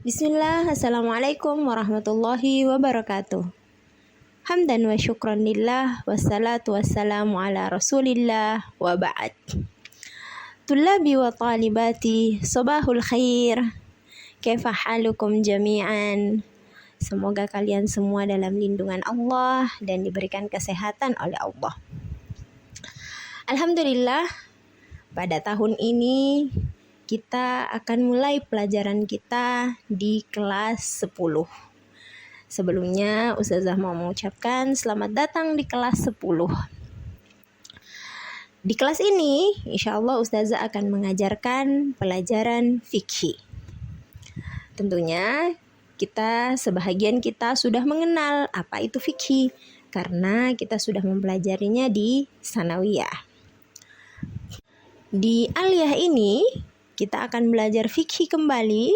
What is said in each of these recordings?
Bismillah, Assalamualaikum warahmatullahi wabarakatuh. Hamdan wa syukran lillah, wassalatu wassalamu ala rasulillah, wa ba'd. Tullabi wa talibati, sabahul khair. Kaifa halukum jami'an? Semoga kalian semua dalam lindungan Allah dan diberikan kesehatan oleh Allah. Alhamdulillah, pada tahun ini kita akan mulai pelajaran kita di kelas 10. Sebelumnya Ustazah mau mengucapkan selamat datang di kelas 10. Di kelas ini insya Allah Ustazah akan mengajarkan pelajaran fikih. Tentunya sebahagian kita sudah mengenal apa itu fikih karena kita sudah mempelajarinya di sanawiyah. Di aliyah ini kita akan belajar fikih kembali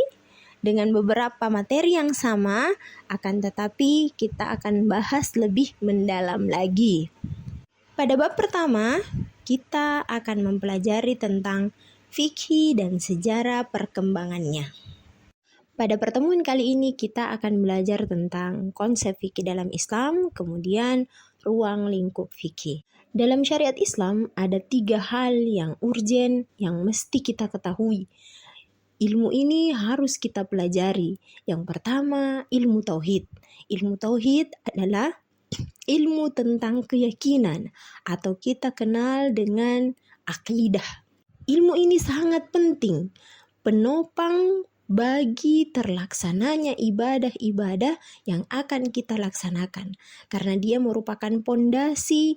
dengan beberapa materi yang sama, akan tetapi kita akan bahas lebih mendalam lagi. Pada bab pertama, kita akan mempelajari tentang fikih dan sejarah perkembangannya. Pada pertemuan kali ini kita akan belajar tentang konsep fikih dalam Islam, kemudian ruang lingkup fikih. Dalam syariat Islam ada 3 hal yang urgen yang mesti kita ketahui. Ilmu ini harus kita pelajari. Yang pertama, ilmu tauhid. Ilmu tauhid adalah ilmu tentang keyakinan atau kita kenal dengan akidah. Ilmu ini sangat penting, penopang bagi terlaksananya ibadah-ibadah yang akan kita laksanakan. Karena dia merupakan pondasi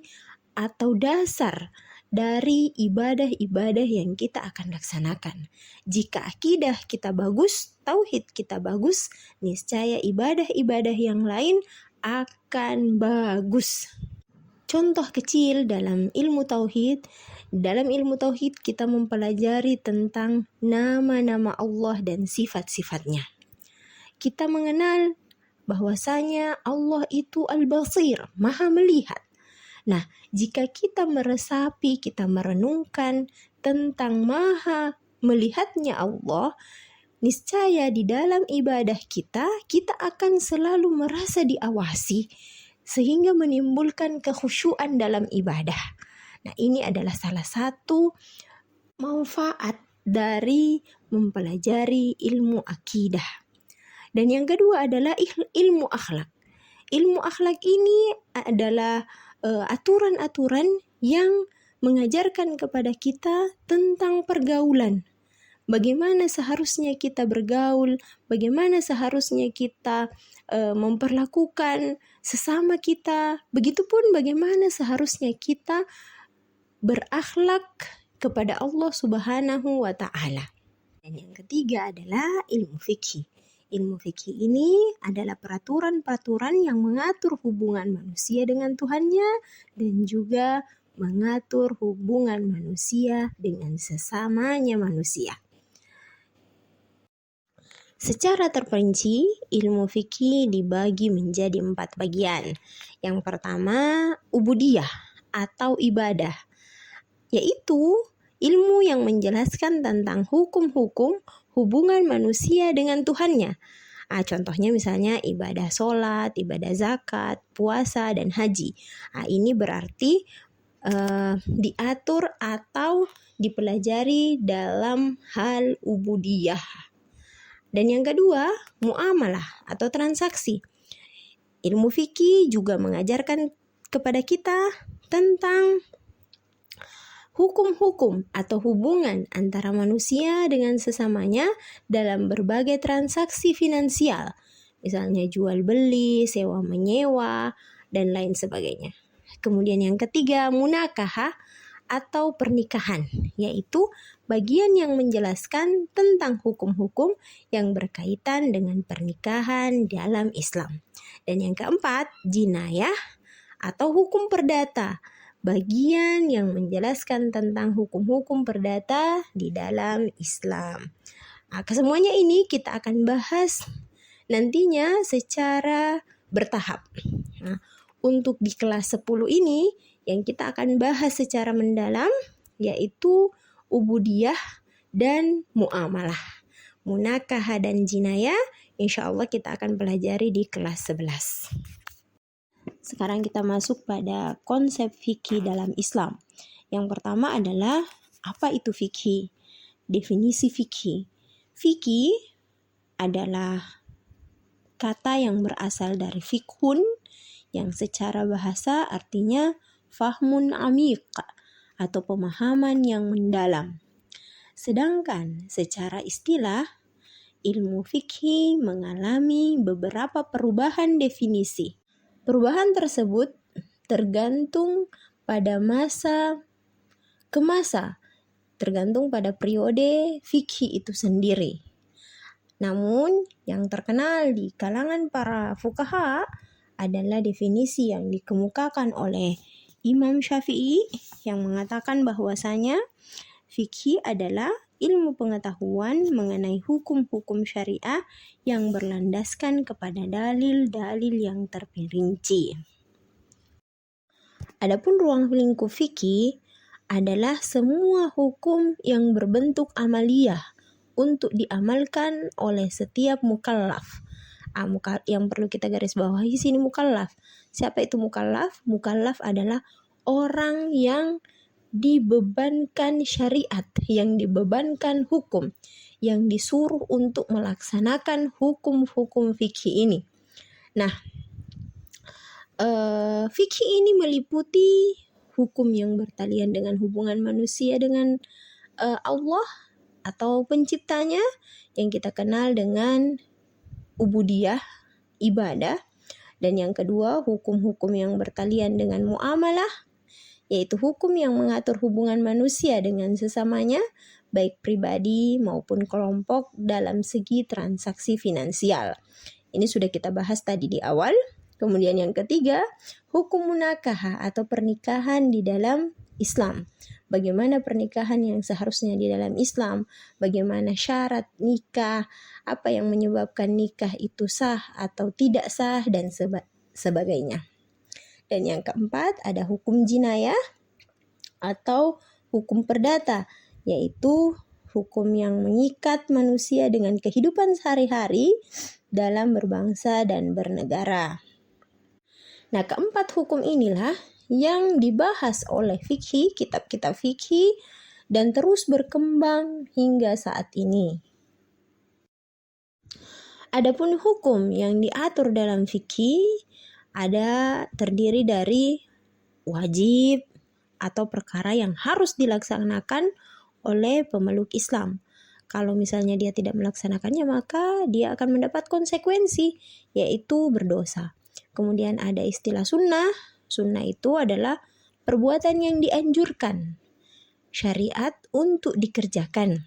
atau dasar dari ibadah-ibadah yang kita akan laksanakan. Jika akidah kita bagus, tauhid kita bagus, niscaya ibadah-ibadah yang lain akan bagus. Contoh kecil dalam ilmu tauhid. Dalam ilmu tauhid kita mempelajari tentang nama-nama Allah dan sifat-sifatnya. Kita mengenal bahwasanya Allah itu Al-Basir, Maha melihat. Nah, jika kita meresapi, kita merenungkan tentang maha melihatnya Allah, niscaya di dalam ibadah kita akan selalu merasa diawasi, sehingga menimbulkan kekhusyuan dalam ibadah. Nah, ini adalah salah satu manfaat dari mempelajari ilmu akidah. Dan yang kedua adalah ilmu akhlak. Ilmu akhlak ini adalah aturan-aturan yang mengajarkan kepada kita tentang pergaulan. Bagaimana seharusnya kita bergaul, bagaimana seharusnya kita memperlakukan sesama kita, begitupun bagaimana seharusnya kita berakhlak kepada Allah Subhanahu wa Ta'ala. Dan yang ketiga adalah ilmu fikih. Ilmu fikih ini adalah peraturan-peraturan yang mengatur hubungan manusia dengan Tuhannya dan juga mengatur hubungan manusia dengan sesamanya manusia. Secara terperinci, ilmu fikih dibagi menjadi 4 bagian. Yang pertama, ubudiyah atau ibadah, yaitu ilmu yang menjelaskan tentang hukum-hukum hubungan manusia dengan Tuhannya. Contohnya misalnya ibadah sholat, ibadah zakat, puasa, dan haji. Ini berarti diatur atau dipelajari dalam hal ubudiyah. Dan yang kedua, muamalah atau transaksi. Ilmu fikih juga mengajarkan kepada kita tentang hukum-hukum atau hubungan antara manusia dengan sesamanya dalam berbagai transaksi finansial, misalnya jual beli, sewa menyewa, dan lain sebagainya. Kemudian yang ketiga, munakahah atau pernikahan, yaitu bagian yang menjelaskan tentang hukum-hukum yang berkaitan dengan pernikahan dalam Islam. Dan yang keempat, jinayah atau hukum perdata, bagian yang menjelaskan tentang hukum-hukum perdata di dalam Islam. Kesemuanya ini kita akan bahas nantinya secara bertahap. Untuk di kelas 10 ini yang kita akan bahas secara mendalam yaitu ubudiyah dan muamalah. munakahah, dan jinayah. Insya Allah kita akan pelajari di kelas 11. Sekarang kita masuk pada konsep fikih dalam Islam. Yang pertama adalah apa itu fikih? Definisi fikih. Fikih adalah kata yang berasal dari fikhun, yang secara bahasa artinya fahmun amiq atau pemahaman yang mendalam. Sedangkan secara istilah, ilmu fikih mengalami beberapa perubahan definisi. Perubahan tersebut tergantung pada masa ke masa, tergantung pada periode fikih itu sendiri. Namun yang terkenal di kalangan para fuqaha adalah definisi yang dikemukakan oleh Imam Syafi'i yang mengatakan bahwasanya fikih adalah ilmu pengetahuan mengenai hukum-hukum syariah yang berlandaskan kepada dalil-dalil yang terperinci. Adapun ruang lingkup fikih adalah semua hukum yang berbentuk amaliyah untuk diamalkan oleh setiap mukallaf. Yang perlu kita garis bawahi sini mukallaf. Siapa itu mukallaf? Mukallaf adalah orang yang dibebankan syariat, yang dibebankan hukum, yang disuruh untuk melaksanakan hukum-hukum fikih ini. Nah, fikih ini meliputi hukum yang bertalian dengan hubungan manusia dengan Allah atau penciptanya, yang kita kenal dengan ubudiyah, ibadah. Dan yang kedua, hukum-hukum yang bertalian dengan muamalah, yaitu hukum yang mengatur hubungan manusia dengan sesamanya, baik pribadi maupun kelompok dalam segi transaksi finansial. Ini sudah kita bahas tadi di awal. Kemudian yang ketiga, hukum munakahah atau pernikahan di dalam Islam. Bagaimana pernikahan yang seharusnya di dalam Islam, bagaimana syarat nikah, apa yang menyebabkan nikah itu sah atau tidak sah, dan sebagainya. Dan yang keempat ada hukum jinayah atau hukum perdata, yaitu hukum yang mengikat manusia dengan kehidupan sehari-hari dalam berbangsa dan bernegara. Nah, keempat hukum inilah yang dibahas oleh fikih, kitab-kitab fikih, dan terus berkembang hingga saat ini. Adapun hukum yang diatur dalam fikih terdiri dari wajib atau perkara yang harus dilaksanakan oleh pemeluk Islam. Kalau misalnya dia tidak melaksanakannya, maka dia akan mendapat konsekuensi, yaitu berdosa. Kemudian ada istilah sunnah. Sunnah itu adalah perbuatan yang dianjurkan syariat untuk dikerjakan.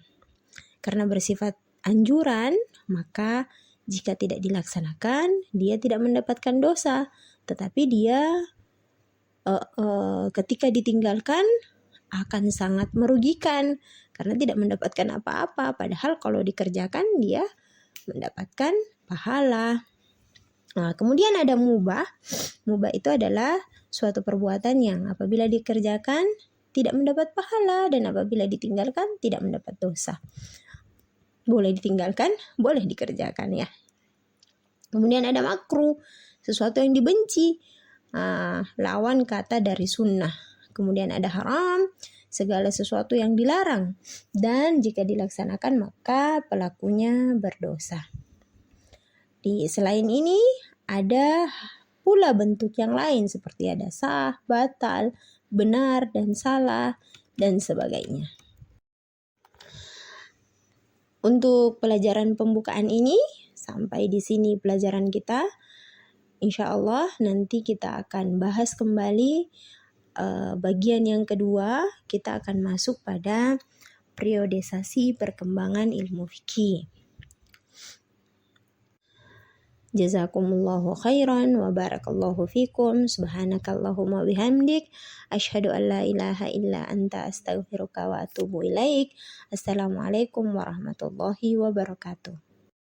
Karena bersifat anjuran, maka jika tidak dilaksanakan, dia tidak mendapatkan dosa. Tetapi dia ketika ditinggalkan akan sangat merugikan karena tidak mendapatkan apa-apa. Padahal kalau dikerjakan dia mendapatkan pahala. Nah, kemudian ada mubah. Mubah itu adalah suatu perbuatan yang apabila dikerjakan tidak mendapat pahala dan apabila ditinggalkan tidak mendapat dosa. Boleh ditinggalkan, boleh dikerjakan ya. Kemudian ada makruh, sesuatu yang dibenci, lawan kata dari sunnah. Kemudian ada haram, segala sesuatu yang dilarang, dan jika dilaksanakan maka pelakunya berdosa. Selain ini ada pula bentuk yang lain seperti ada sah, batal, benar dan salah, dan sebagainya. Untuk pelajaran pembukaan ini, sampai di sini pelajaran kita. Insya Allah nanti kita akan bahas kembali bagian yang kedua. Kita akan masuk pada periodisasi perkembangan ilmu fikih. Jazakumullahu khairan wa barakallahu fikum. Subhanakallahumma bihamdik. Asyhadu an la ilaha illa anta astaghfiruka wa atubu ilaik. Assalamualaikum warahmatullahi wabarakatuh.